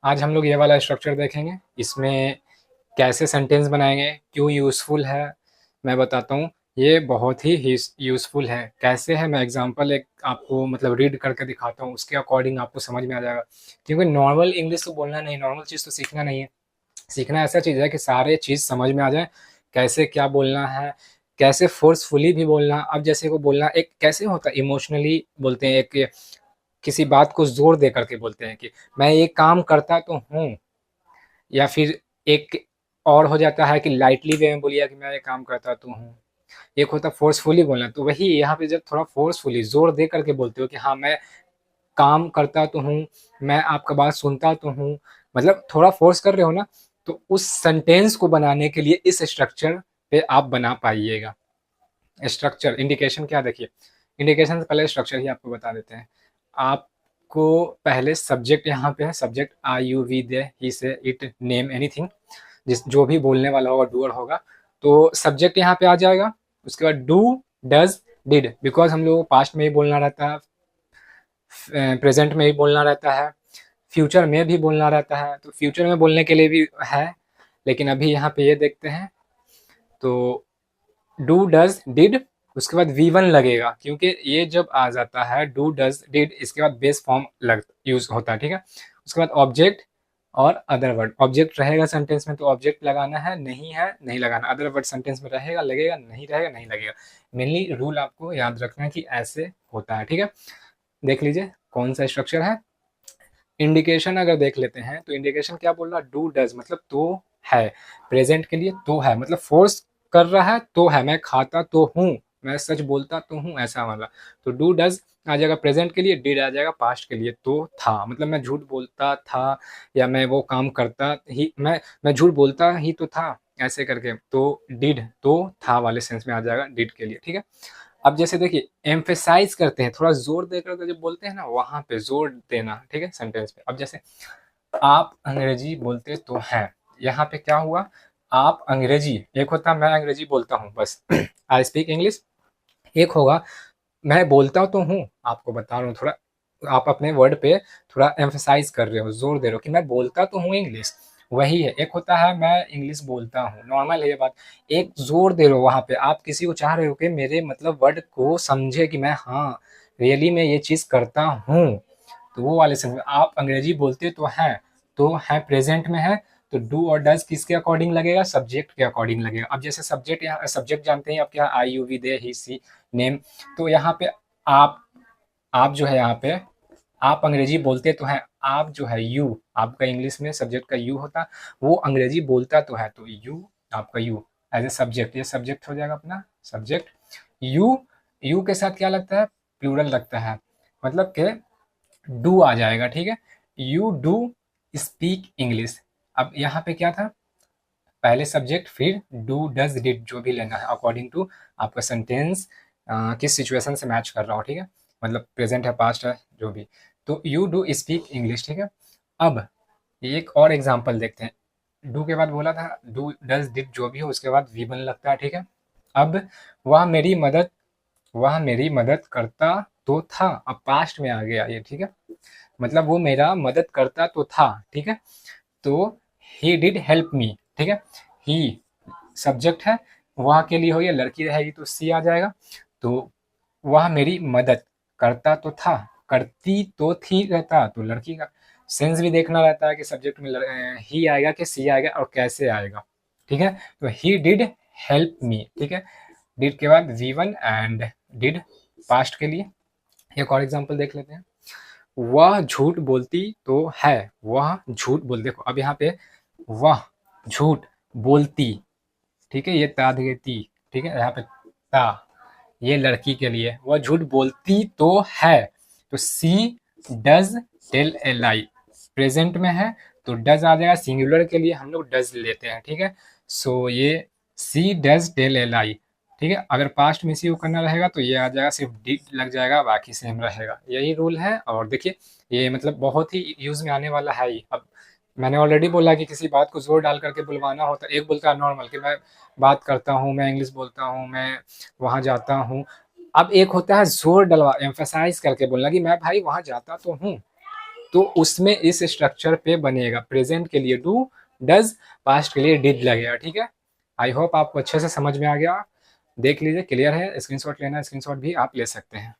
आज हम लोग ये वाला स्ट्रक्चर देखेंगे। इसमें कैसे सेंटेंस बनाएंगे, क्यों यूज़फुल है, मैं बताता हूँ। ये बहुत ही यूज़फुल है। कैसे है, मैं एग्जांपल एक आपको मतलब रीड करके दिखाता हूँ, उसके अकॉर्डिंग आपको समझ में आ जाएगा। क्योंकि नॉर्मल इंग्लिश तो बोलना नहीं, नॉर्मल चीज़ तो सीखना नहीं है। सीखना ऐसा चीज़ है कि सारे चीज़ समझ में आ जाए, कैसे क्या बोलना है, कैसे फोर्सफुली भी बोलना। अब जैसे को बोलना एक कैसे होता है, इमोशनली बोलते हैं, एक किसी बात को जोर दे करके बोलते हैं कि मैं ये काम करता तो हूँ, या फिर एक और हो जाता है कि लाइटली वे में बोलिए कि मैं ये काम करता तो हूँ। एक होता है फोर्सफुली बोलना, तो वही यहाँ पे जब थोड़ा फोर्सफुली जोर दे करके बोलते हो कि हाँ मैं काम करता तो हूँ, मैं आपका बात सुनता तो हूँ, मतलब थोड़ा फोर्स कर रहे हो ना, तो उस सेंटेंस को बनाने के लिए इस स्ट्रक्चर पे आप बना पाइएगा। स्ट्रक्चर इंडिकेशन क्या, देखिए इंडिकेशन से पहले स्ट्रक्चर ही आपको बता देते हैं। आपको पहले सब्जेक्ट यहाँ पे है, subject I you we they ही से इट नेम एनीथिंग, जिस जो भी बोलने वाला होगा डूअर होगा, तो सब्जेक्ट यहाँ पे आ जाएगा। उसके बाद डू, डज, डिड, बिकॉज हम लोग को पास्ट में ही बोलना रहता है, प्रेजेंट में भी बोलना रहता है, फ्यूचर में भी बोलना रहता है। तो फ्यूचर में बोलने के लिए भी है, लेकिन अभी यहाँ पे ये देखते हैं। तो डू डज डिड, उसके बाद वी वन लगेगा, क्योंकि ये जब आ जाता है डू डज डिड, इसके बाद बेस फॉर्म लग यूज होता है, ठीक है। उसके बाद ऑब्जेक्ट और अदर वर्ड, ऑब्जेक्ट रहेगा सेंटेंस में तो ऑब्जेक्ट लगाना है, नहीं है नहीं लगाना। अदर वर्ड सेंटेंस में रहेगा लगेगा, नहीं रहेगा नहीं लगेगा। मेनली रूल आपको याद रखना है कि ऐसे होता है, ठीक है। देख लीजिए कौन सा स्ट्रक्चर है। इंडिकेशन अगर देख लेते हैं तो इंडिकेशन क्या बोल रहा है, डू डज मतलब तो है, प्रेजेंट के लिए तो है, मतलब फोर्स कर रहा है तो है, मैं खाता तो हूँ, मैं सच बोलता तो हूँ, ऐसा वाला। तो डू डज आ जाएगा प्रेजेंट के लिए, डिड आ जाएगा पास्ट के लिए, तो था मतलब मैं झूठ बोलता था, या मैं वो काम करता ही, मैं झूठ बोलता ही तो था, ऐसे करके। तो डिड तो था वाले सेंस में आ जाएगा डिड के लिए, ठीक है। अब जैसे देखिए एम्फेसाइज करते हैं, थोड़ा जोर देकर के जब बोलते हैं ना, वहां पे जोर देना, ठीक है, सेंटेंस पे। अब जैसे आप अंग्रेजी बोलते तो हैं, यहाँ पे क्या हुआ, आप अंग्रेजी, एक होता मैं अंग्रेजी बोलता हूँ बस आई स्पीक इंग्लिश, एक होगा मैं बोलता तो हूँ, आपको बता रहा हूँ थोड़ा, आप अपने वर्ड पे थोड़ा एम्फेसाइज कर रहे हो, जोर दे रहे हो कि मैं बोलता तो हूँ इंग्लिश, वही है। एक होता है मैं इंग्लिश बोलता हूँ, नॉर्मल है ये बात। एक जोर दे रहे हो वहां पे, आप किसी को चाह रहे हो कि मेरे मतलब वर्ड को समझे कि मैं हाँ रियली मैं ये चीज करता हूँ, तो वो वाले सेंस में आप अंग्रेजी बोलते तो है प्रेजेंट में है, तो डू और डज किसके अकॉर्डिंग लगेगा, सब्जेक्ट के अकॉर्डिंग लगेगा। अब जैसे सब्जेक्ट, यहाँ सब्जेक्ट जानते हैं आपके यहाँ I you we they he she name, तो यहाँ पे आप आप जो है यहाँ पे आप अंग्रेजी बोलते तो हैं, आप जो है यू, आपका इंग्लिश में सब्जेक्ट का यू होता, वो अंग्रेजी बोलता तो है, तो यू, आपका यू एज ए सब्जेक्ट, ये सब्जेक्ट हो जाएगा अपना सब्जेक्ट। यू, यू के साथ क्या लगता है, प्लूरल लगता है, मतलब के डू आ जाएगा, ठीक है। You do speak English. अब यहाँ पे क्या था, पहले सब्जेक्ट फिर डू डज डिड, जो भी लेना है अकॉर्डिंग टू आपका सेंटेंस किस सिचुएशन से मैच कर रहा हो, ठीक है, मतलब प्रेजेंट है पास्ट है जो भी। तो यू डू स्पीक इंग्लिश, ठीक है। अब एक और एग्जांपल देखते हैं। डू के बाद बोला था डू डज डिड जो भी हो, उसके बाद वी वन लगता है, ठीक है। अब वह मेरी मदद, वह मेरी मदद करता तो था, अब पास्ट में आ गया ये, ठीक है, मतलब वो मेरा मदद करता तो था, ठीक है। तो ही डिड हेल्प मी, ठीक है। ही सब्जेक्ट है, वह के लिए हो, या लड़की रहेगी तो सी आ जाएगा। तो वह मेरी मदद करता तो था, करती तो थी रहता, तो लड़की का सेंस भी देखना रहता है कि सब्जेक्ट में ही आएगा कि सी आएगा और कैसे आएगा, ठीक है। तो ही डिड हेल्प मी, ठीक है। डिड के बाद V one and did past के लिए। एक और एग्जांपल देख लेते हैं। वह झूठ बोलती तो है, वह झूठ बोल, देखो अब यहाँ पे वह झूठ बोलती, ठीक है, ये ता धीरे ती, ठीक है, यहाँ पे ता, ये लड़की के लिए, वह झूठ बोलती तो है, तो she does tell a lie, present में है, तो डज आ जाएगा, सिंगुलर के लिए हम लोग डज लेते हैं, ठीक है। सो ये सी डज टेल ए लाई, ठीक है। अगर पास्ट में सी करना रहेगा तो ये आ जाएगा, सिर्फ डी लग जाएगा, बाकी सेम रहेगा, यही रूल है। और देखिए ये मतलब बहुत ही यूज में आने वाला है ही। अब मैंने ऑलरेडी बोला कि किसी बात को जोर डाल करके बुलवाना होता है, एक बोलता है नॉर्मल कि मैं बात करता हूँ, मैं इंग्लिश बोलता हूँ, मैं वहां जाता हूँ। अब एक होता है जोर डलवा, एम्फेसाइज करके बोलना कि मैं भाई वहां जाता तो हूँ, तो उसमें इस स्ट्रक्चर पे बनेगा। प्रेजेंट के लिए डू, डज, पास्ट के लिए डिड लगेगा। ठीक है, आई होप आपको अच्छे से समझ में आ गया। देख लीजिए, क्लियर है। स्क्रीनशॉट लेना है, स्क्रीनशॉट भी आप ले सकते हैं।